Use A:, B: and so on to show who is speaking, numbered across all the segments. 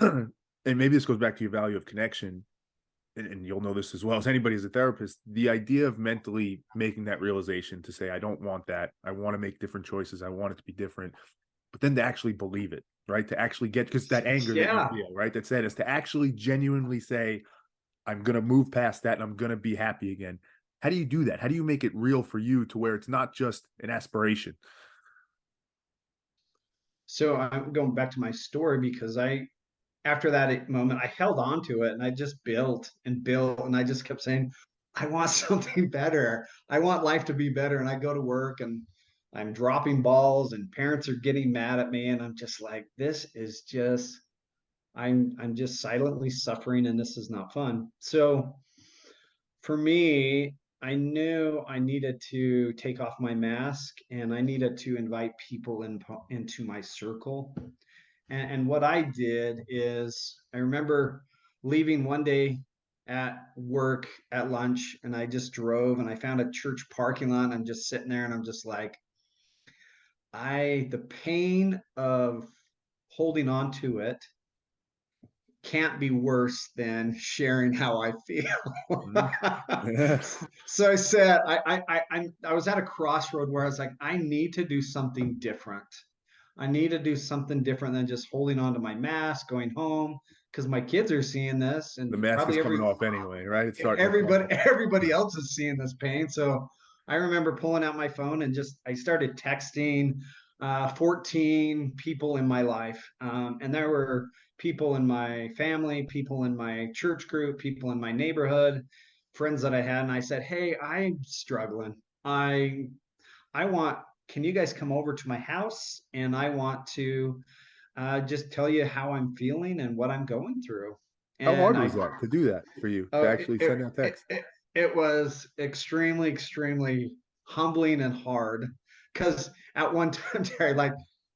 A: and maybe this goes back to your value of connection, and you'll know this as well as anybody as a therapist, the idea of mentally making that realization to say, I don't want that. I want to make different choices. I want it to be different. But then to actually believe it, right? To actually get, because that anger that you
B: Yeah.
A: feel, right? That's that is to actually genuinely say, I'm going to move past that and I'm going to be happy again. How do you do that? How do you make it real for you to where it's not just an aspiration?
B: So I'm going back to my story because after that moment, I held on to it and I just built and built. And I just kept saying, I want something better. I want life to be better. And I go to work and I'm dropping balls and parents are getting mad at me. And I'm just like, this is just, I'm just silently suffering and this is not fun. So for me, I knew I needed to take off my mask and I needed to invite people into my circle. And what I did is, I remember leaving one day at work at lunch, and I just drove and I found a church parking lot. And I'm just sitting there, and I'm just like, the pain of holding on to it can't be worse than sharing how I feel.
A: Mhm. Yeah.
B: So I said, I was at a crossroad where I was like, I need to do something different. I need to do something different than just holding on to my mask, going home, because my kids are seeing this,
A: The
B: and
A: mask is
B: probably
A: coming off anyway, right? It's starting to come
B: everybody
A: off.
B: everybody else is seeing this pain. So I remember pulling out my phone and just I started texting 14 people in my life, and there were people in my family, people in my church group, people in my neighborhood, friends that I had, and I said, "Hey, I'm struggling. I want. Can you guys come over to my house? And I want to just tell you how I'm feeling and what I'm going through."
A: How
B: And
A: hard was that to do that for you to
B: oh,
A: actually send out text?
B: it was extremely, extremely humbling and hard because at one time, Terry, like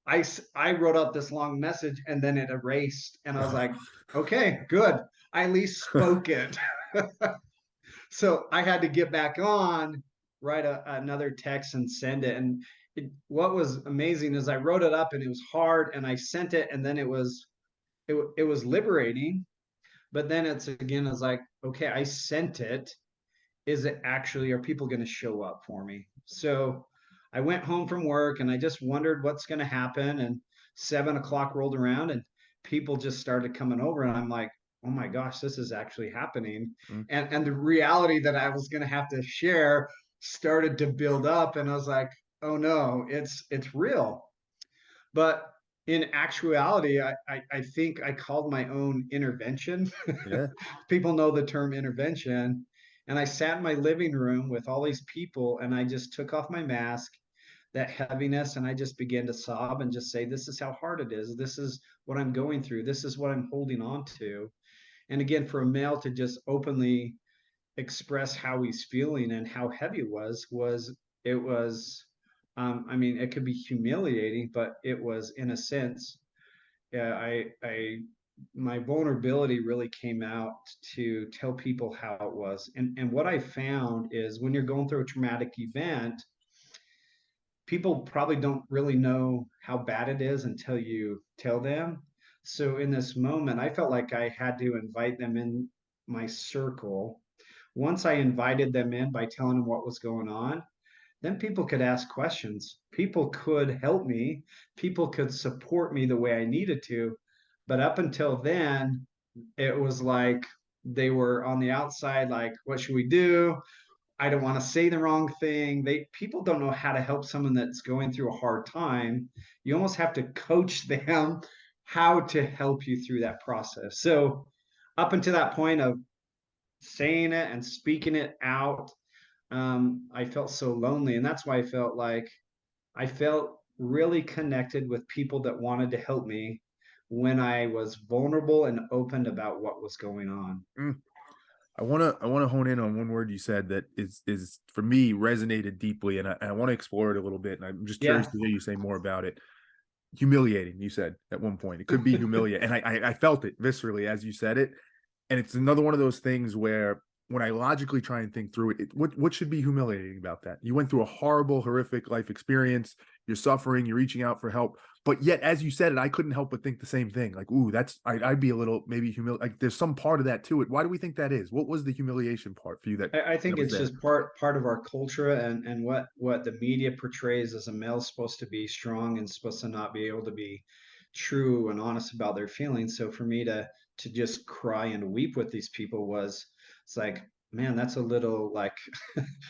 B: I wrote out this long message and then it erased, and I was like, okay, good. I at least spoke it. So I had to get back on, write another text and send it. And what was amazing is I wrote it up and it was hard, and I sent it, and then it was liberating. But then it's like, okay, I sent it. Is it actually, are people going to show up for me? So I went home from work and I just wondered what's going to happen. And 7 o'clock rolled around and people just started coming over. And I'm like, oh my gosh, this is actually happening.
A: Mm.
B: And the reality that I was going to have to share started to build up. And I was like, oh no, it's real. But in actuality, I think I called my own intervention.
A: Yeah.
B: People know the term intervention. And I sat in my living room with all these people and I just took off my mask, that heaviness, and I just began to sob and just say, this is how hard it is. This is what I'm going through. This is what I'm holding on to. And again, for a male to just openly express how he's feeling and how heavy it was I mean, it could be humiliating, but it was, in a sense, yeah, my vulnerability really came out to tell people how it was. And what I found is when you're going through a traumatic event, people probably don't really know how bad it is until you tell them. So in this moment, I felt like I had to invite them in my circle. Once I invited them in by telling them what was going on, then people could ask questions. People could help me. People could support me the way I needed to. But up until then, it was like they were on the outside, like, what should we do? I don't want to say the wrong thing. People don't know how to help someone that's going through a hard time. You almost have to coach them how to help you through that process. So up until that point of saying it and speaking it out, I felt so lonely. And that's why I felt really connected with people that wanted to help me when I was vulnerable and open about what was going on.
A: Mm. I wanna hone in on one word you said that is for me resonated deeply, and I want to explore it a little bit. And I'm just curious
B: Yeah.
A: to hear you say more about it. Humiliating, you said at one point. It could be humiliating, and I felt it viscerally as you said it. And it's another one of those things where when I logically try and think through it, what should be humiliating about that? You went through a horrible, horrific life experience. You're suffering. You're reaching out for help. but yet, as you said it, I couldn't help but think the same thing. Like, ooh, I'd be a little maybe like there's some part of that to it. Why do we think that is? What was the humiliation part for you
B: I
A: that
B: think
A: was
B: it's
A: there?
B: just part of our culture, and what the media portrays as a male supposed to be strong and supposed to not be able to be true and honest about their feelings. So for me to just cry and weep with these people was, it's like, man, that's a little like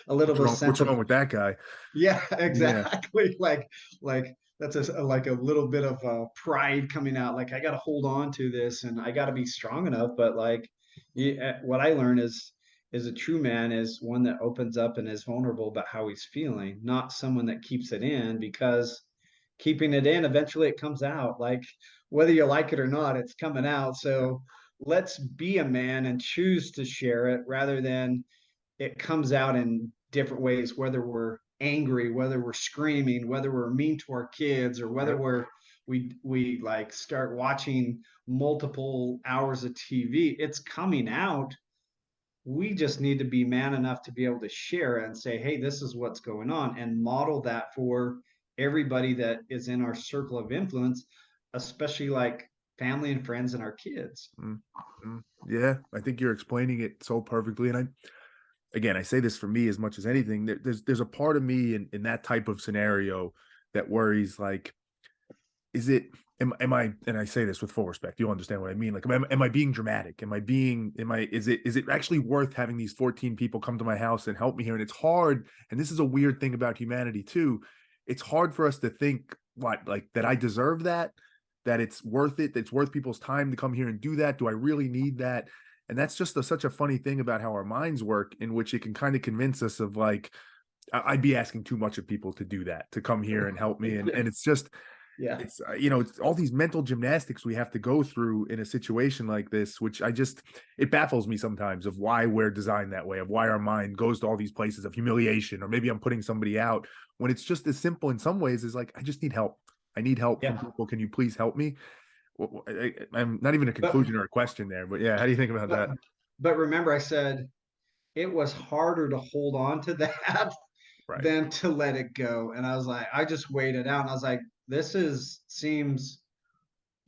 B: a little bit of
A: What's
B: sense of,
A: wrong with that guy?
B: yeah,
A: Yeah,
B: exactly. Like that's like a little bit of pride coming out. Like I got to hold on to this, and I got to be strong enough. But like, what I learned is a true man is one that opens up and is vulnerable about how he's feeling, not someone that keeps it in, because keeping it in, eventually it comes out. Like whether you like it or not, it's coming out. So let's be a man and choose to share it rather than it comes out in different ways, whether we're angry, whether we're screaming, whether we're mean to our kids, or whether
A: yep.
B: we like start watching multiple hours of TV. It's coming out. We just need to be man enough to be able to share and say, hey, this is what's going on, and model that for everybody that is in our circle of influence, especially like family and friends and our kids.
A: Mm, yeah, I think you're explaining it so perfectly. And again, I say this for me as much as anything. There's a part of me in that type of scenario that worries, like, is it am I, and I say this with full respect, you'll understand what I mean, like, am I being dramatic, is it actually worth having these 14 people come to my house and help me here? And it's hard, and this is a weird thing about humanity too. It's hard for us to think, what, like, that I deserve that it's worth it, that it's worth people's time to come here and do that. Do I really need that? And that's just such a funny thing about how our minds work, in which it can kind of convince us of, like, I'd be asking too much of people to do that, to come here and help me. And it's just,
B: Yeah.
A: it's it's all these mental gymnastics we have to go through in a situation like this, which it baffles me sometimes, of why we're designed that way, of why our mind goes to all these places of humiliation, or maybe I'm putting somebody out, when it's just as simple in some ways as, like, I just need help. I need help from
B: Yeah.
A: people. Can you please help me? I'm not even a
B: But
A: conclusion or a question there, but yeah, how do you think about
B: but
A: that?
B: but remember I said it was harder to hold on to that
A: Right.
B: than to let it go. And I was like, I just waited out and I was like, this is seems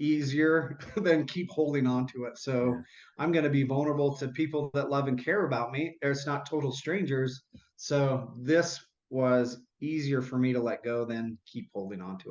B: easier than keep holding on to it.
A: Yeah.
B: So I'm going to be vulnerable to people that love and care about me. It's not total strangers. So this was easier for me to let go than keep holding on to it.